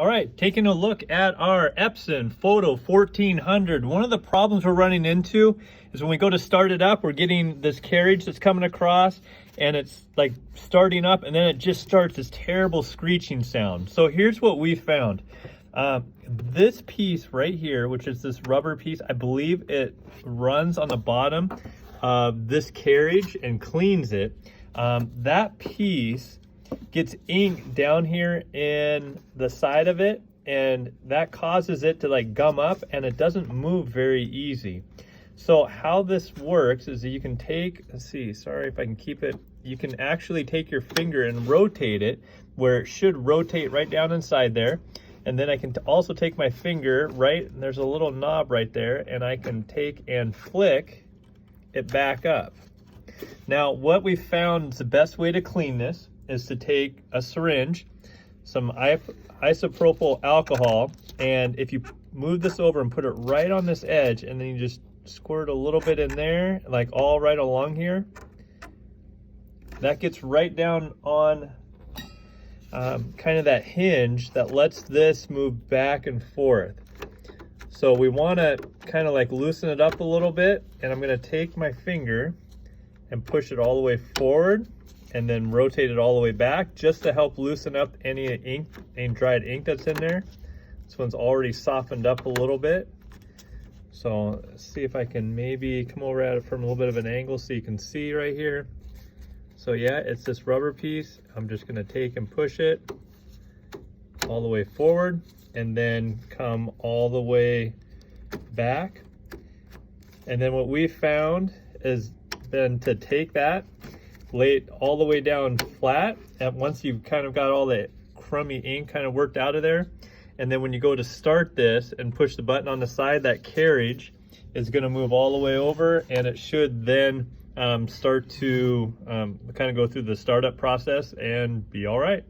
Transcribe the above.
All right, taking a look at our Epson Photo 1400. One of the problems we're running into is when we go to start it up, we're getting this carriage that's coming across and it's like starting up and then it just starts this terrible screeching sound. So here's what we found. This piece right here, which is this rubber piece, I believe it runs on the bottom of this carriage and cleans it. That piece gets ink down here in the side of it, and that causes it to like gum up and it doesn't move very easy. So how this works is that you can take, let's see, sorry if I can keep it, you can actually take your finger and rotate it where it should rotate right down inside there. And then I can also take my finger, right, and there's a little knob right there, and I can take and flick it back up. Now what we found is the best way to clean this is to take a syringe, some isopropyl alcohol, and if you move this over and put it right on this edge, and then you just squirt a little bit in there, like all right along here, that gets right down on kind of that hinge that lets this move back and forth. So we want to kind of like loosen it up a little bit, and I'm going to take my finger and push it all the way forward and then rotate it all the way back just to help loosen up any ink, any dried ink that's in there. This one's already softened up a little bit. So let's see if I can maybe come over at it from a little bit of an angle so you can see right here. So yeah, it's this rubber piece. I'm just gonna take and push it all the way forward and then come all the way back. And then what we found is then to take that, lay it all the way down flat, and once you've kind of got all that crummy ink kind of worked out of there, and then when you go to start this and push the button on the side, that carriage is going to move all the way over, and it should then start to kind of go through the startup process and be all right.